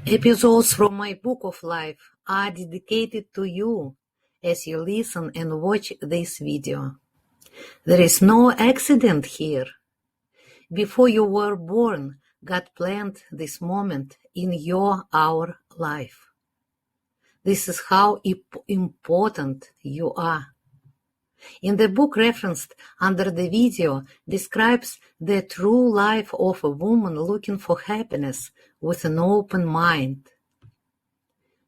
Episodes from my book of life are dedicated to you as you listen and watch this video. There is no accident here. Before you were born, God planned this moment in our life. This is how important you are. In the book referenced under the video describes the true life of a woman looking for happiness with an open mind.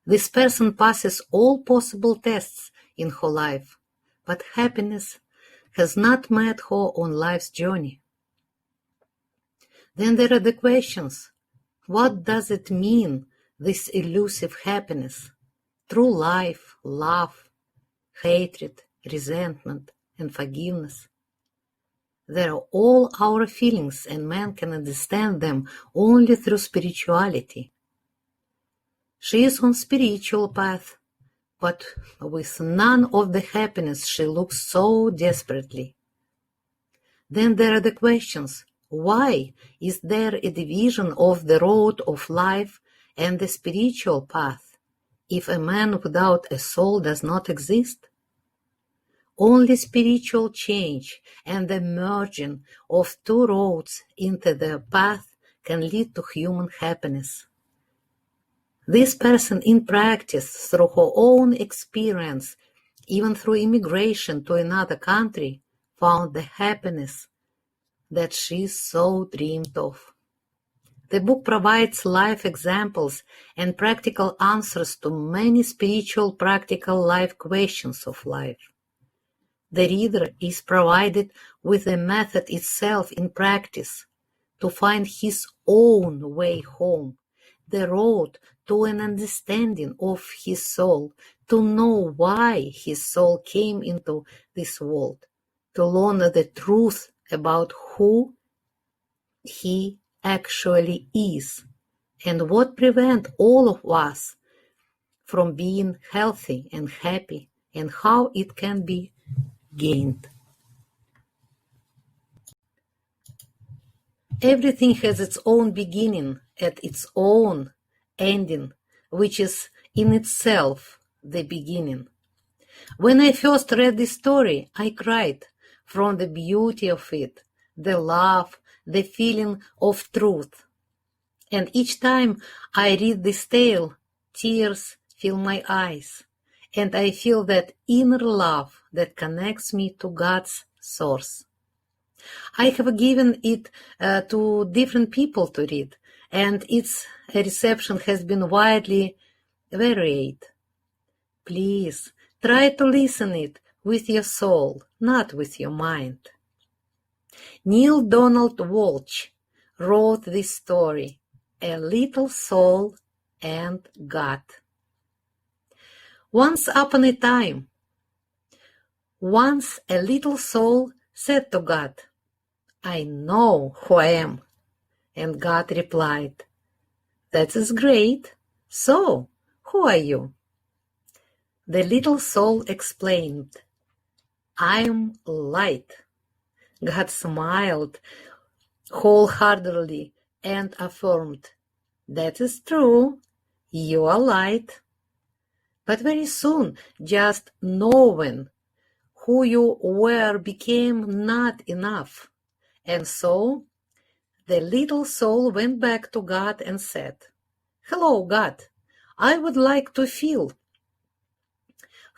This person passes all possible tests in her life, but happiness has not met her on life's journey. Then there are the questions. What does it mean, this elusive happiness? True life, love, hatred, resentment, and forgiveness. They are all our feelings, and man can understand them only through spirituality. She is on spiritual path, but with none of the happiness she looks so desperately. Then there are the questions. Why is there a division of the road of life and the spiritual path, if a man without a soul does not exist? Only spiritual change and the merging of two roads into the path can lead to human happiness. This person in practice, through her own experience, even through immigration to another country, found the happiness that she so dreamed of. The book provides life examples and practical answers to many spiritual practical life questions of life. The reader is provided with the method itself in practice to find his own way home, the road to an understanding of his soul, to know why his soul came into this world, to learn the truth about who he actually is, and what prevents all of us from being healthy and happy, and how it can be gained. Everything has its own beginning and its own ending, which is in itself the beginning. When I first read this story, I cried from the beauty of it, the love, the feeling of truth. And each time I read this tale, tears fill my eyes, and I feel that inner love that connects me to God's source. I have given it to different people to read, and its reception has been widely varied. Please try to listen it with your soul, not with your mind. Neil Donald Walsh wrote this story, A Little Soul and God. Once upon a time, once a little soul said to God, I know who I am. And God replied, That is great. So, who are you? The little soul explained, I'm light. God smiled wholeheartedly and affirmed, That is true. You are light. But very soon, just knowing who you were became not enough. And so, the little soul went back to God and said, Hello, God. I would like to feel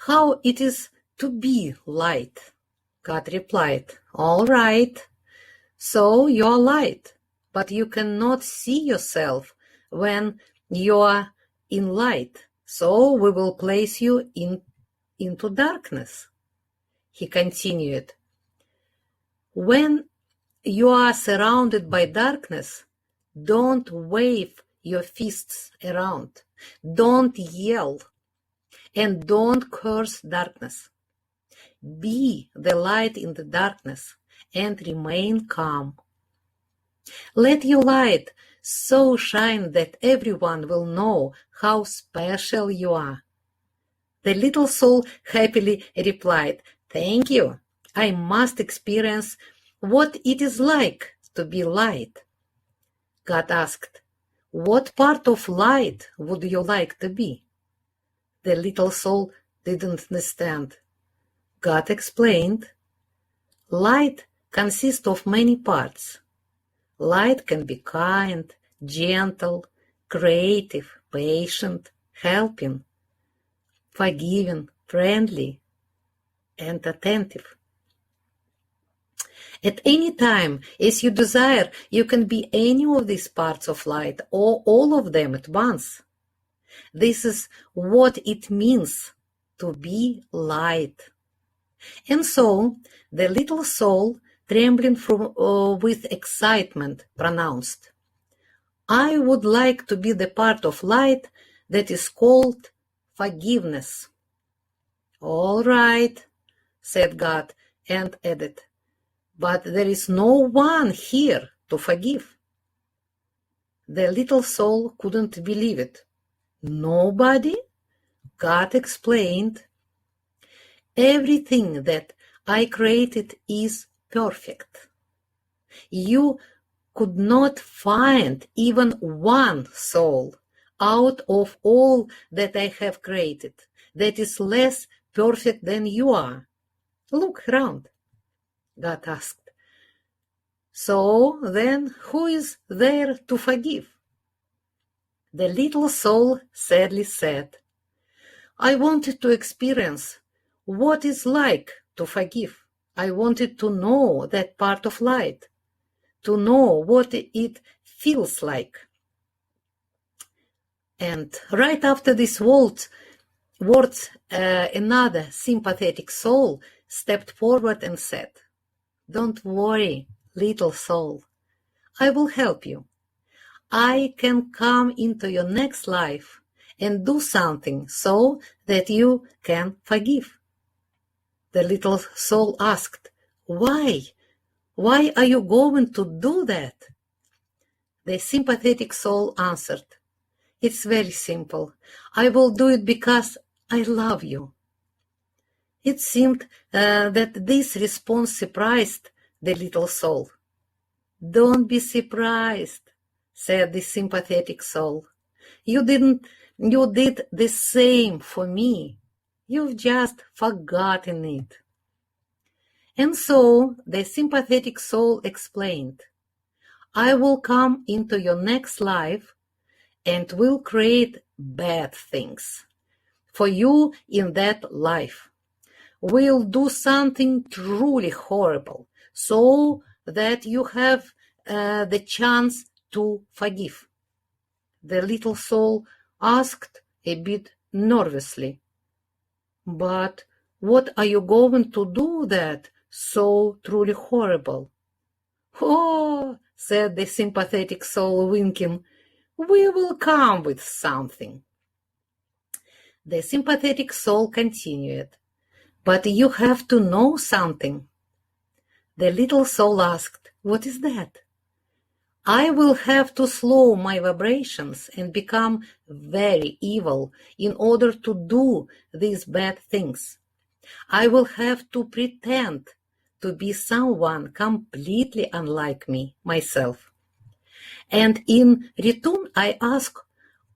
how it is to be light. God replied, All right. So you are light, but you cannot see yourself when you are in light. So we will place you into darkness. He continued, When you are surrounded by darkness, don't wave your fists around, don't yell, and don't curse darkness. Be the light in the darkness and remain calm. Let your light so shine that everyone will know how special you are. The little soul happily replied, Thank you. I must experience what it is like to be light. God asked, What part of light would you like to be? The little soul didn't understand. God explained, light consists of many parts. Light can be kind, gentle, creative, patient, helping, forgiving, friendly, and attentive. At any time, as you desire, you can be any of these parts of light or all of them at once. This is what it means to be light. And so the little soul, trembling with excitement, pronounced, I would like to be the part of light that is called forgiveness. All right, said God, and added, but there is no one here to forgive. The little soul couldn't believe it. Nobody? God explained, everything that I created is perfect. You could not find even one soul out of all that I have created that is less perfect than you are. Look around, God asked. So then who is there to forgive? The little soul sadly said, I wanted to experience what it's like to forgive. I wanted to know that part of light, to know what it feels like. And right after these words, another sympathetic soul stepped forward and said, don't worry, little soul. I will help you. I can come into your next life and do something so that you can forgive. The little soul asked, why? Why are you going to do that? The sympathetic soul answered, it's very simple. I will do it because I love you. It seemed that this response surprised the little soul. Don't be surprised, said the sympathetic soul. You did the same for me. You've just forgotten it. And so the sympathetic soul explained, I will come into your next life and will create bad things for you in that life. We'll do something truly horrible so that you have the chance to forgive. The little soul asked a bit nervously, but what are you going to do that so truly horrible? Oh, said the sympathetic soul, winking, we will come with something. The sympathetic soul continued, but you have to know something. The little soul asked, what is that? I will have to slow my vibrations and become very evil in order to do these bad things. I will have to pretend to be someone completely unlike me, myself. And in return, I ask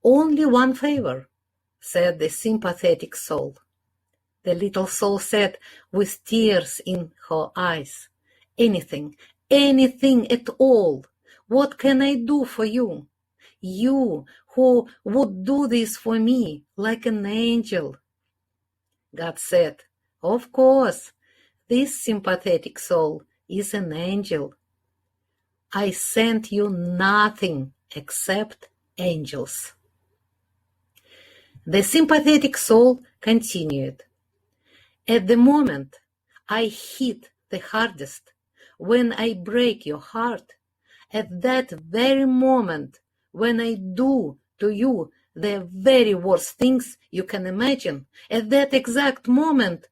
only one favor, said the sympathetic soul. The little soul said with tears in her eyes, anything at all. What can I do for you? You who would do this for me like an angel. God said, of course, this sympathetic soul is an angel. I sent you nothing except angels. The sympathetic soul continued. At the moment I hit the hardest, when I break your heart, at that very moment when I do to you the very worst things you can imagine, at that exact moment.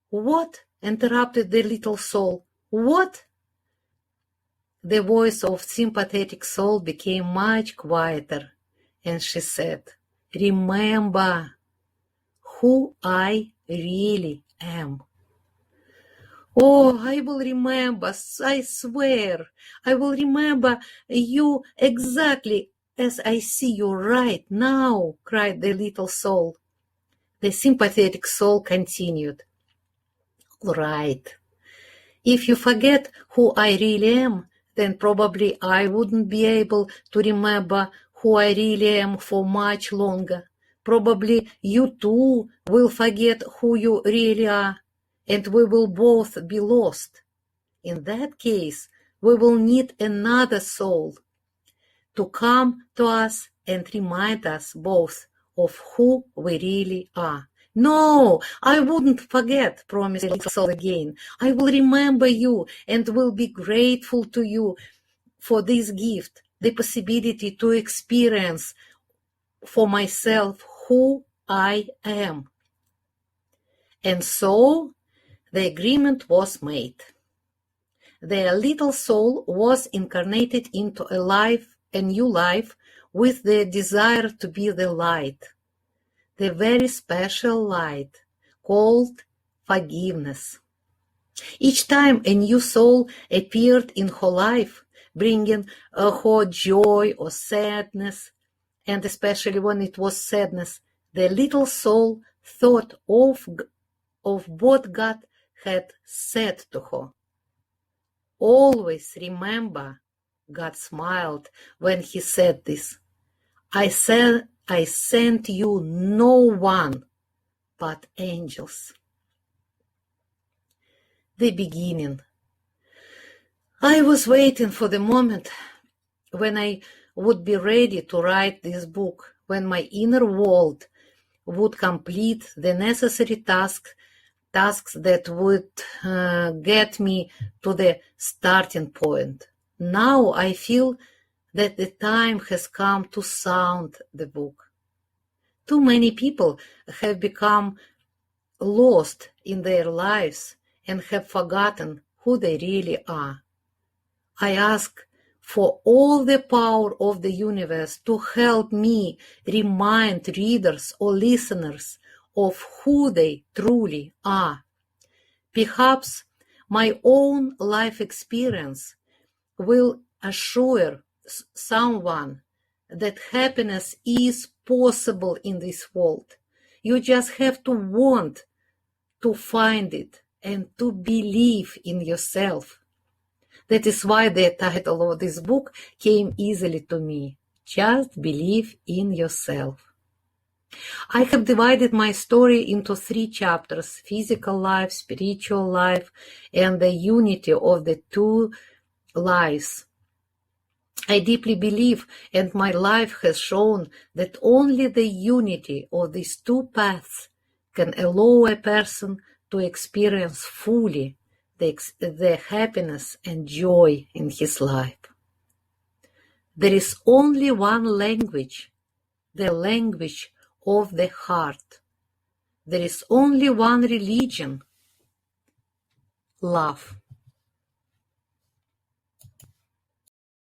What? Interrupted the little soul. What? The voice of sympathetic soul became much quieter, and she said, remember who I really am. Oh, I will remember, I swear, I will remember you exactly as I see you right now, cried the little soul. The sympathetic soul continued. All right. If you forget who I really am, then probably I wouldn't be able to remember who I really am for much longer. Probably you too will forget who you really are, and we will both be lost. In that case, we will need another soul to come to us and remind us both of who we really are. No, I wouldn't forget, promised the little soul again. I will remember you and will be grateful to you for this gift, the possibility to experience for myself who I am. And so the agreement was made. Their little soul was incarnated into a new life with the desire to be the light, the very special light called forgiveness. Each time a new soul appeared in her life, bringing her joy or sadness, and especially when it was sadness, the little soul thought of what God had said to her. Always remember, God smiled when he said this. I sent you no one but angels. The beginning. I was waiting for the moment when I would be ready to write this book, when my inner world would complete the necessary tasks that would get me to the starting point. Now I feel that the time has come to sound the book. Too many people have become lost in their lives and have forgotten who they really are. I ask for all the power of the universe to help me remind readers or listeners of who they truly are. Perhaps my own life experience will assure someone that happiness is possible in this world. You just have to want to find it and to believe in yourself. That is why the title of this book came easily to me. Just believe in yourself. I have divided my story into 3 chapters: physical life, spiritual life, and the unity of the 2 lives. I deeply believe, and my life has shown, that only the unity of these 2 paths can allow a person to experience fully the happiness and joy in his life. There is only one language, the language of the heart. There is only one religion, love.